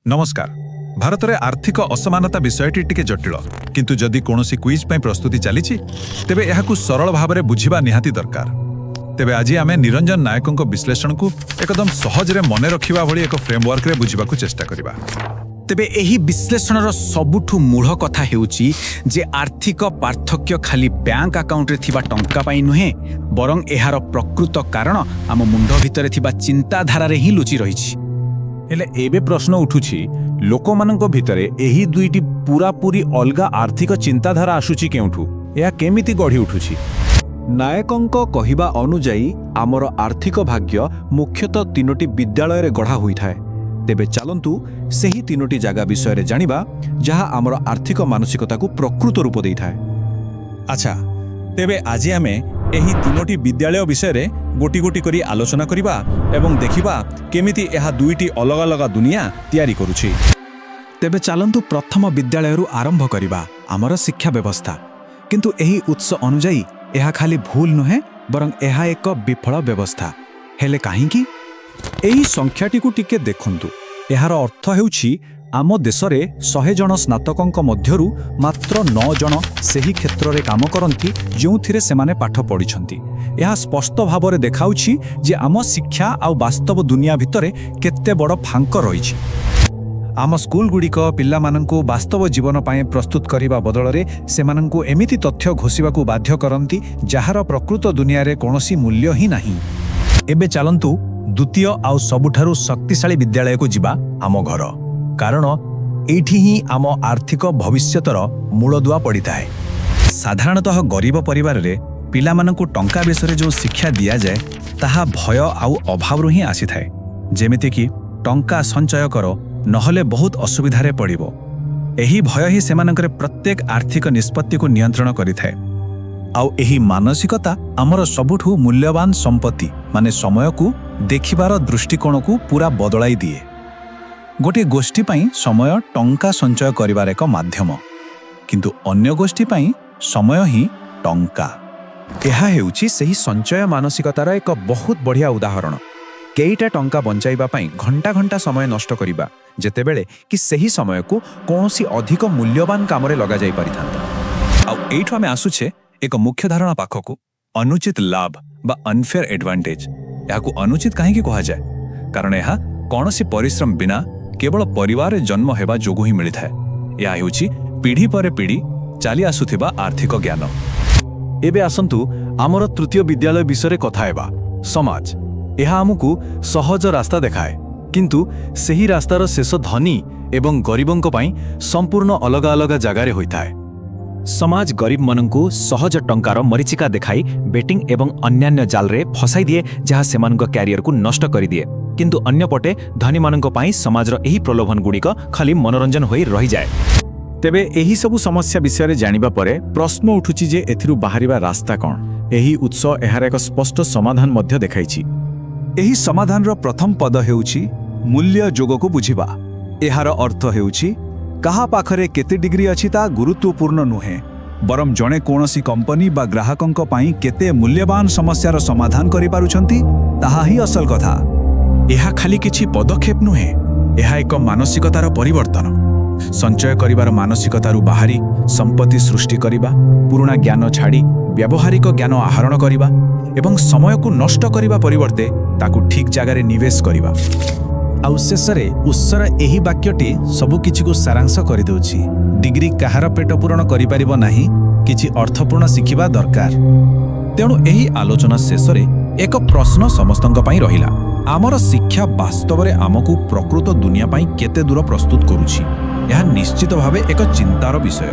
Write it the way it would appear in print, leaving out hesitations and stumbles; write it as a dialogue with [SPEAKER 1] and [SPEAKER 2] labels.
[SPEAKER 1] नमस्कार। भारत में आर्थिक असमानता विषयटी टिके जटिल, किंतु जदि कोनोसी क्विज पई प्रस्तुति चली तेबे एहाकु सरल भावरे बुझिबा निहाती दरकार। तेबे आज आमे निरंजन नायकों विश्लेषण को एकदम सहजरे मने रखिबा भली एक फ्रेमवर्क रे बुझिबाकु चेष्टा करिबा।
[SPEAKER 2] तेबे एही विश्लेषणर सबुठु मूढ़ कथा हेउची जे आर्थिक पार्थक्य खाली बैंक अकाउंट रे थिबा टंका पाई नुहे, बरं एहार प्रकृत कारण आम मुंड भितरे थिबा चिंताधारा रे ही लुचि रहिछि।
[SPEAKER 3] हेले एबे प्रश्न उठुछि, लोकमानंक भितरे एही दुईटी पूरापूरी अलगा आर्थिक चिंताधारा आसुछि केउठु? या केमिति गढ़ी उठुछि? नायकंक कहिबा अनुजाई आमर आर्थिक भाग्य मुख्यतः तीनोटी विद्यालय रे गढ़ा होइथाय। तेबे चलंतु सेही तीनोटी जागा विषय रे जानिबा जहा आमर आर्थिक मानसिकता को प्रकृत रूप देइथाय।
[SPEAKER 4] अच्छा, तेबे आज आमे एही तीनोटी विद्यालय विषय रे गोटी गोटी करी आलोचना करिबा एवं देखिबा केमिति एहा दुईटी अलग अलग दुनिया तैयारी करूछि।
[SPEAKER 2] तेबे चलंतु प्रथम विद्यालय रु आरंभ करिबा आमर शिक्षा व्यवस्था। किंतु एही उत्स अनुजाई एहा खाली भूल नुहे, बरं एहा एक विफल व्यवस्था। हेले काहींकी?
[SPEAKER 3] एही संख्याटी को टिके देखंतु। एहार अर्थ हेउछि आम देश रे 100 जन स्नातकंक मध्यरु मात्र 9 जन सेही क्षेत्र रे काम करंती जोंथिरे सेमाने पाठ पढिछंती। एहा स्पष्ट भावरे देखाउछि जे आम शिक्षा आ वास्तव दुनिया भितरे केते बड़ फांक रहिछि।
[SPEAKER 1] आम स्कूल गुड़िक पिला मानंकु वास्तव जीवन पाए प्रस्तुत करिबा बदलरे सेमानंकु एमिति तथ्य घोषिबाकु बाध्य करंती जहार प्रकृत दुनिया रे कोनोसी मूल्य ही नाही। एबे चलंतु द्वितीय आउ सबुठारु शक्तिशाली विद्यालय को जिबा आम घर, कारण एठी ही आम आर्थिक भविष्यतर मूलदुआ पड़िताए। साधारणतः गरीब परिवार रे पिला मानंकु टंका विषय जो शिक्षा दिया जाए ताहा भय आउ अभाव ही आसी थाए। जेमिति कि टंका संचय करो नहले बहुत असुविधारे पड़िबो। एही भय ही सेमानंकरे प्रत्येक आर्थिक निष्पत्ति को नियंत्रण करिथाए। आउ एही मानसिकता आमर सबुठु मूल्यवान संपत्ति माने समय को देखिबार दृष्टिकोण को पूरा बदलाई दिए। गोटे गोष्ठी पाई समय टंका संचय करिबार एक माध्यम, किंतु अन्य गोष्ठी पाई समय ही टंका।
[SPEAKER 2] एहा हेउछि सेही संचय मानसिकतार एक बहुत बढ़िया उदाहरण। केईटा टंका बंचाइबा पाई घंटा घंटा समय नष्ट करिबा, जेतेबेले कि सेही समय को कोनोसी अधिक मूल्यवान कामरे लगा जाई परिथांता।
[SPEAKER 1] आउ एठो आमे आसुछे एक मुख्य धारणा पाखकु, अनुचित लाभ बा अनफेयर एडवांटेज। याकु अनुचित काहेकि कहा जाय? कारण एहा कोनोसी परिश्रम बिना केवल परिवार जन्म हेबा जोगु ही मिलिथाय। या हेउछि पीढ़ी पर पीढ़ी चली आसुथिबा आर्थिक ज्ञान।
[SPEAKER 3] एबे आसंतु आमर तृतीय विद्यालय विषय कथा हेबा, समाज। एहा आमकु सहज रास्ता देखाए, किंतु सेही रास्तार शेष धनी एवं गरीबंक पाई संपूर्ण अलग अलग जगारे होइथाए।
[SPEAKER 2] समाज गरीब मनंकु सहज टंकार मरीचिका देखाई बेटिंग एवं अन्यान्य जाल रे फसाई दिए, जहा सेमानक कैरियर को नष्ट करि दिए। किंतु अन्य पटे धनी मानंक पाई समाजर एही प्रलोभन गुड़िक खाली मनोरंजन होई रही जाए।
[SPEAKER 3] तेबे एही सबु समस्या विषय जानिबा परे प्रश्न उठुछि जे एथिरु बाहरिबा रास्ता कोन? एही उत्स एहार एक स्पष्ट समाधान मध्य देखाइछि।
[SPEAKER 1] एही समाधानर प्रथम पद हेउछि मूल्य जोग को बुझिबा। एहार अर्थ हेउछि कहा पाखरे केते डिग्री अछि ता गुरुत्वपूर्ण नुहे, बरम जणे कोनोसी कंपनी बा ग्राहकंक पाई केते मूल्यवान समस्यार समाधान करि पारुछंती ताहा ही असल कथा। एहा खाली किछि पदक्षेप नुहे, एहा एक मानसिकतार परिवर्तन। संचय करिबार मानसिकतारु बाहरी संपत्ति सृष्टि करिबा, पुराना ज्ञान छाड़ी व्यावहारिक ज्ञान आहरण करिबा एवं समय को नष्ट करिबा परिवर्ते ताकु ठीक जगारे निवेश करिबा। आउ शेषरे उत्सर एही वाक्यटी सबु किछि को सारांश करि देउछि। डिग्री काहार पेट पूरण करि परिबो नाही, किछि अर्थपूर्ण शिखिबा दरकार। तेणु एही आलोचना शेषरे एक प्रश्न समस्तंक पाई रहिला, आमर शिक्षा वास्तव रे आमकु प्रकृत दुनिया पाई केते दूर प्रस्तुत करूछि? यह निश्चित भावे एक चिंतार विषय।